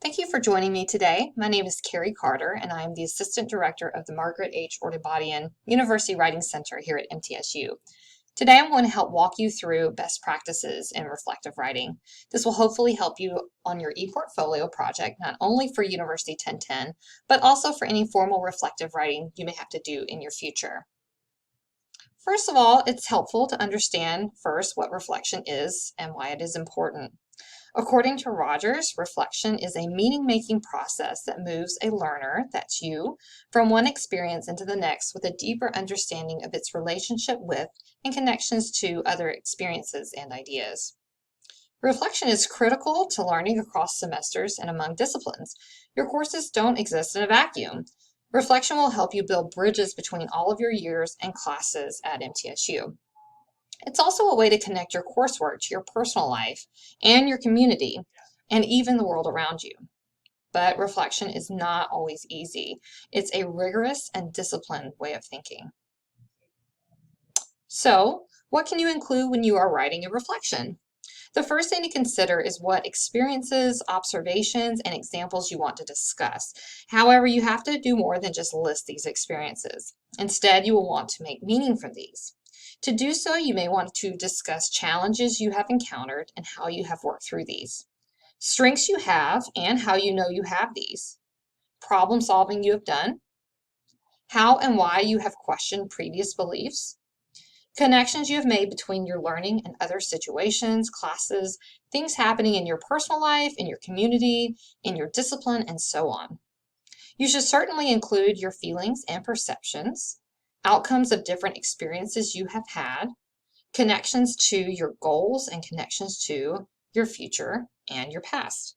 Thank you for joining me today. My name is Carrie Carter, and I am the Assistant Director of the Margaret H. Ordubadian University Writing Center here at MTSU. Today I'm going to help walk you through best practices in reflective writing. This will hopefully help you on your ePortfolio project, not only for University 1010, but also for any formal reflective writing you may have to do in your future. First of all, it's helpful to understand first what reflection is and why it is important. According to Rogers, reflection is a meaning-making process that moves a learner, that's you, from one experience into the next with a deeper understanding of its relationship with and connections to other experiences and ideas. Reflection is critical to learning across semesters and among disciplines. Your courses don't exist in a vacuum. Reflection will help you build bridges between all of your years and classes at MTSU. It's also a way to connect your coursework to your personal life and your community and even the world around you. But reflection is not always easy. It's a rigorous and disciplined way of thinking. So, what can you include when you are writing a reflection? The first thing to consider is what experiences, observations, and examples you want to discuss. However, you have to do more than just list these experiences. Instead, you will want to make meaning from these. To do so, you may want to discuss challenges you have encountered and how you have worked through these, strengths you have and how you know you have these, problem solving you have done, how and why you have questioned previous beliefs, connections you have made between your learning and other situations, classes, things happening in your personal life, in your community, in your discipline, and so on. You should certainly include your feelings and perceptions, outcomes of different experiences you have had, connections to your goals and connections to your future and your past.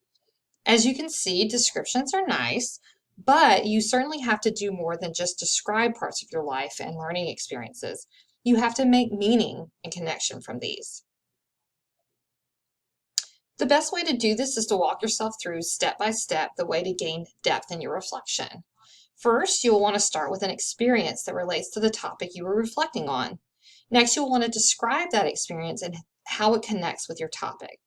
As you can see, descriptions are nice, but you certainly have to do more than just describe parts of your life and learning experiences. You have to make meaning and connection from these. The best way to do this is to walk yourself through step by step the way to gain depth in your reflection. First, you'll want to start with an experience that relates to the topic you were reflecting on. Next, you'll want to describe that experience and how it connects with your topic.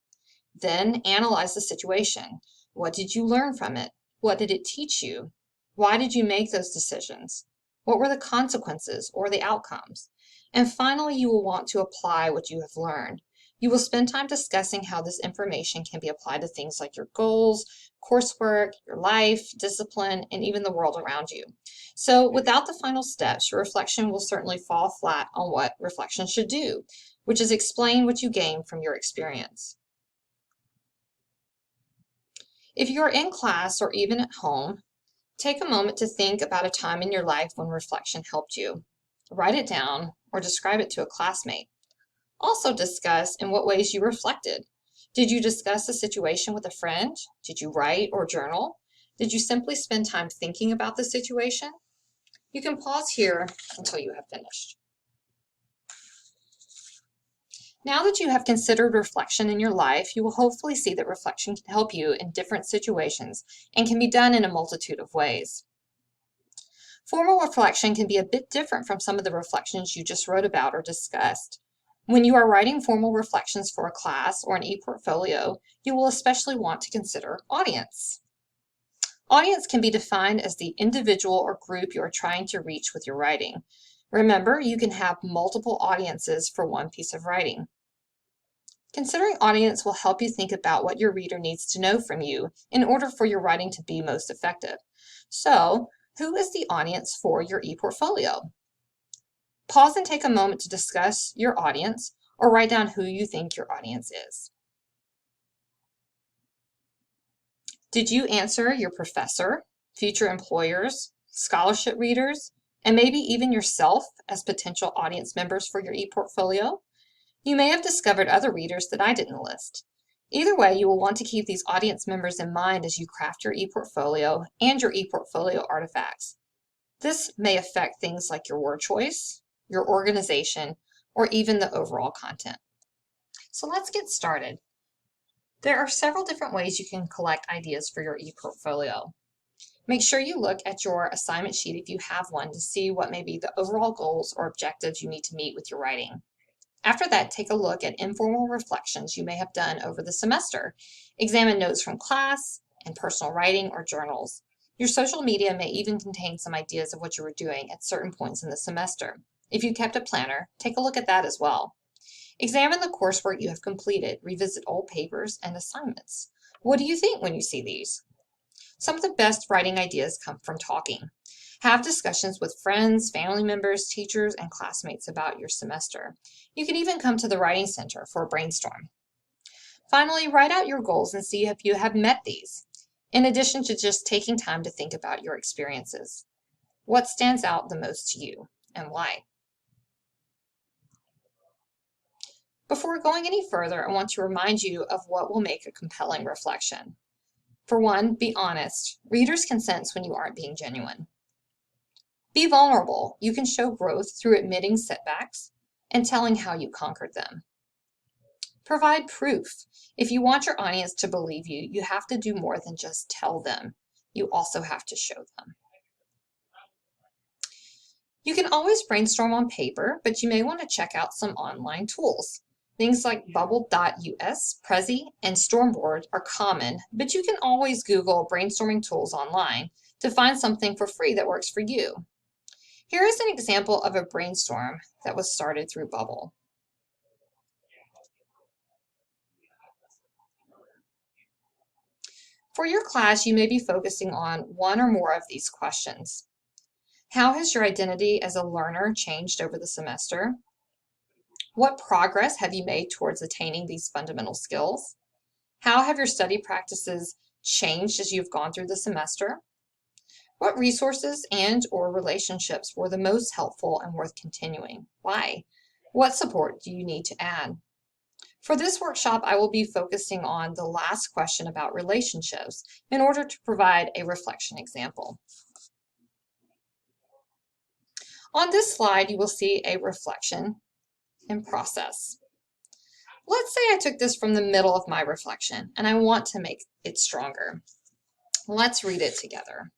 Then, analyze the situation. What did you learn from it? What did it teach you? Why did you make those decisions? What were the consequences or the outcomes? And finally, you will want to apply what you have learned. You will spend time discussing how this information can be applied to things like your goals, coursework, your life, discipline, and even the world around you. So without the final steps, your reflection will certainly fall flat on what reflection should do, which is explain what you gain from your experience. If you're in class or even at home, take a moment to think about a time in your life when reflection helped you. Write it down or describe it to a classmate. Also discuss in what ways you reflected. Did you discuss a situation with a friend? Did you write or journal? Did you simply spend time thinking about the situation? You can pause here until you have finished. Now that you have considered reflection in your life, you will hopefully see that reflection can help you in different situations and can be done in a multitude of ways. Formal reflection can be a bit different from some of the reflections you just wrote about or discussed. When you are writing formal reflections for a class or an ePortfolio, you will especially want to consider audience. Audience can be defined as the individual or group you are trying to reach with your writing. Remember, you can have multiple audiences for one piece of writing. Considering audience will help you think about what your reader needs to know from you in order for your writing to be most effective. So, who is the audience for your ePortfolio? Pause and take a moment to discuss your audience or write down who you think your audience is. Did you answer your professor, future employers, scholarship readers, and maybe even yourself as potential audience members for your ePortfolio? You may have discovered other readers that I didn't list. Either way, you will want to keep these audience members in mind as you craft your ePortfolio and your ePortfolio artifacts. This may affect things like your word choice, your organization, or even the overall content. So let's get started. There are several different ways you can collect ideas for your ePortfolio. Make sure you look at your assignment sheet if you have one to see what may be the overall goals or objectives you need to meet with your writing. After that, take a look at informal reflections you may have done over the semester. Examine notes from class in personal writing or journals. Your social media may even contain some ideas of what you were doing at certain points in the semester. If you kept a planner, take a look at that as well. Examine the coursework you have completed, revisit old papers and assignments. What do you think when you see these? Some of the best writing ideas come from talking. Have discussions with friends, family members, teachers, and classmates about your semester. You can even come to the Writing Center for a brainstorm. Finally, write out your goals and see if you have met these, in addition to just taking time to think about your experiences. What stands out the most to you and why? Before going any further, I want to remind you of what will make a compelling reflection. For one, be honest. Readers can sense when you aren't being genuine. Be vulnerable. You can show growth through admitting setbacks and telling how you conquered them. Provide proof. If you want your audience to believe you, you have to do more than just tell them. You also have to show them. You can always brainstorm on paper, but you may want to check out some online tools. Things like bubble.us, Prezi, and Stormboard are common, but you can always Google brainstorming tools online to find something for free that works for you. Here is an example of a brainstorm that was started through Bubble. For your class, you may be focusing on one or more of these questions. How has your identity as a learner changed over the semester? What progress have you made towards attaining these fundamental skills? How have your study practices changed as you've gone through the semester? What resources and/or relationships were the most helpful and worth continuing? Why? What support do you need to add? For this workshop, I will be focusing on the last question about relationships in order to provide a reflection example. On this slide, you will see a reflection and process. Let's say I took this from the middle of my reflection and I want to make it stronger. Let's read it together.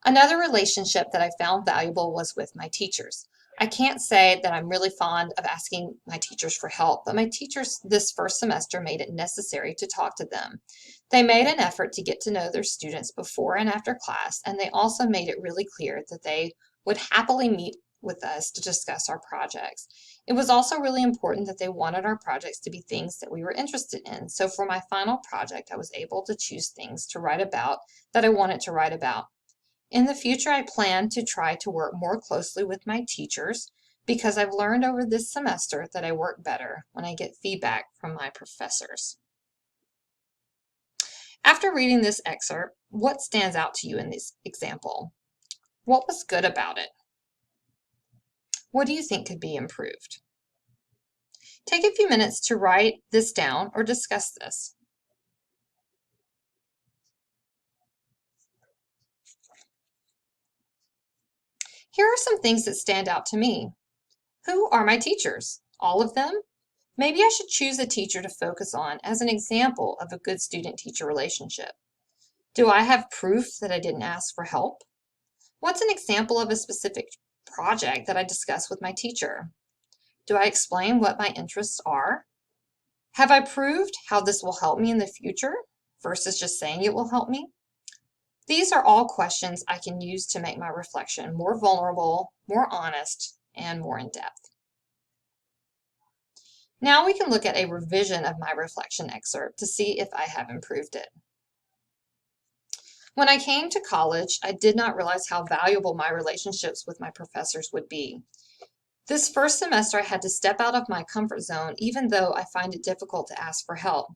Another relationship that I found valuable was with my teachers. I can't say that I'm really fond of asking my teachers for help, but my teachers this first semester made it necessary to talk to them. They made an effort to get to know their students before and after class, and they also made it really clear that they would happily meet with us to discuss our projects. It was also really important that they wanted our projects to be things that we were interested in. So for my final project, I was able to choose things to write about that I wanted to write about. In the future, I plan to try to work more closely with my teachers because I've learned over this semester that I work better when I get feedback from my professors. After reading this excerpt, what stands out to you in this example? What was good about it? What do you think could be improved? Take a few minutes to write this down or discuss this. Here are some things that stand out to me. Who are my teachers? All of them? Maybe I should choose a teacher to focus on as an example of a good student-teacher relationship. Do I have proof that I didn't ask for help? What's an example of a specific project that I discussed with my teacher? Do I explain what my interests are? Have I proved how this will help me in the future versus just saying it will help me? These are all questions I can use to make my reflection more vulnerable, more honest, and more in-depth. Now we can look at a revision of my reflection excerpt to see if I have improved it. When I came to college, I did not realize how valuable my relationships with my professors would be. This first semester, I had to step out of my comfort zone, even though I find it difficult to ask for help.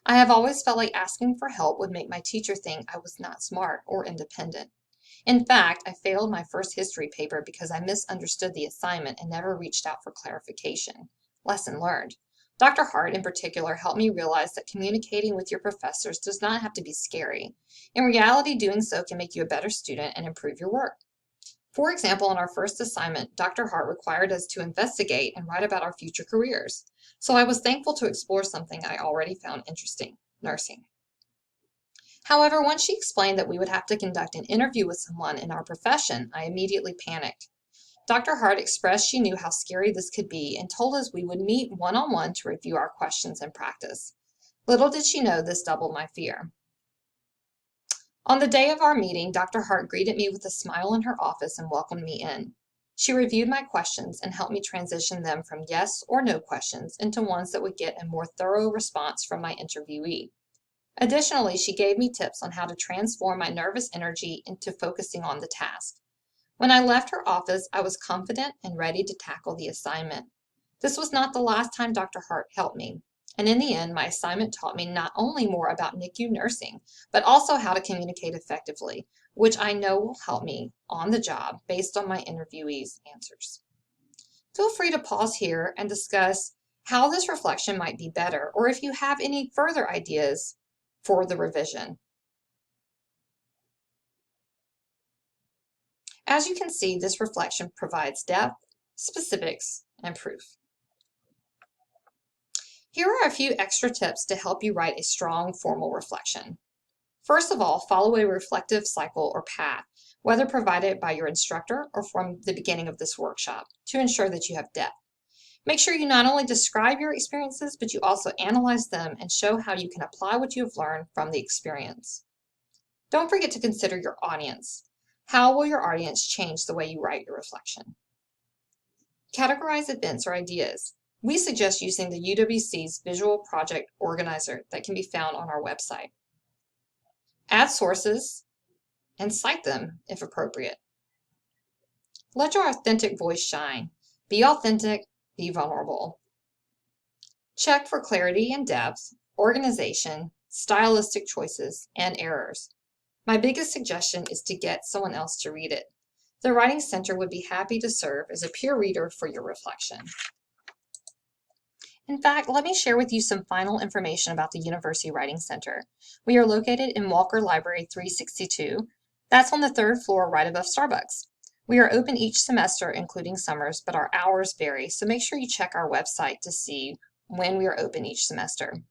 I have always felt like asking for help would make my teacher think I was not smart or independent. In fact, I failed my first history paper because I misunderstood the assignment and never reached out for clarification. Lesson learned. Dr. Hart, in particular, helped me realize that communicating with your professors does not have to be scary. In reality, doing so can make you a better student and improve your work. For example, in our first assignment, Dr. Hart required us to investigate and write about our future careers. So I was thankful to explore something I already found interesting, nursing. However, once she explained that we would have to conduct an interview with someone in our profession, I immediately panicked. Dr. Hart expressed she knew how scary this could be and told us we would meet one-on-one to review our questions and practice. Little did she know this doubled my fear. On the day of our meeting, Dr. Hart greeted me with a smile in her office and welcomed me in. She reviewed my questions and helped me transition them from yes or no questions into ones that would get a more thorough response from my interviewee. Additionally, she gave me tips on how to transform my nervous energy into focusing on the task. When I left her office, I was confident and ready to tackle the assignment. This was not the last time Dr. Hart helped me. And in the end, my assignment taught me not only more about NICU nursing, but also how to communicate effectively, which I know will help me on the job based on my interviewee's answers. Feel free to pause here and discuss how this reflection might be better, or if you have any further ideas for the revision. As you can see, this reflection provides depth, specifics, and proof. Here are a few extra tips to help you write a strong formal reflection. First of all, follow a reflective cycle or path, whether provided by your instructor or from the beginning of this workshop, to ensure that you have depth. Make sure you not only describe your experiences, but you also analyze them and show how you can apply what you have learned from the experience. Don't forget to consider your audience. How will your audience change the way you write your reflection? Categorize events or ideas. We suggest using the UWC's Visual Project Organizer that can be found on our website. Add sources and cite them if appropriate. Let your authentic voice shine. Be authentic, be vulnerable. Check for clarity and depth, organization, stylistic choices, and errors. My biggest suggestion is to get someone else to read it. The Writing Center would be happy to serve as a peer reader for your reflection. In fact, let me share with you some final information about the University Writing Center. We are located in Walker Library 362. That's on the 3rd floor right above Starbucks. We are open each semester, including summers, but our hours vary, so make sure you check our website to see when we are open each semester.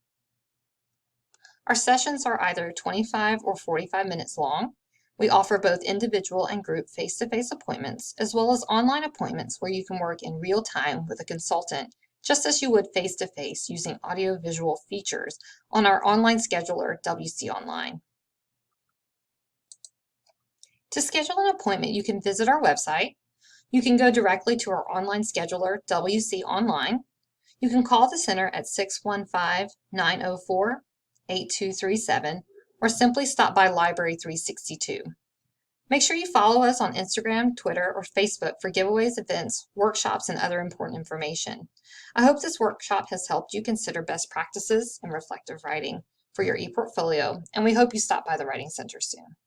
Our sessions are either 25 or 45 minutes long. We offer both individual and group face-to-face appointments, as well as online appointments where you can work in real time with a consultant, just as you would face-to-face using audio-visual features on our online scheduler, WC Online. To schedule an appointment, you can visit our website. You can go directly to our online scheduler, WC Online. You can call the center at 615-904-8237 or simply stop by Library 362. Make sure you follow us on Instagram, Twitter, or Facebook for giveaways, events, workshops, and other important information. I hope this workshop has helped you consider best practices in reflective writing for your ePortfolio, and we hope you stop by the Writing Center soon.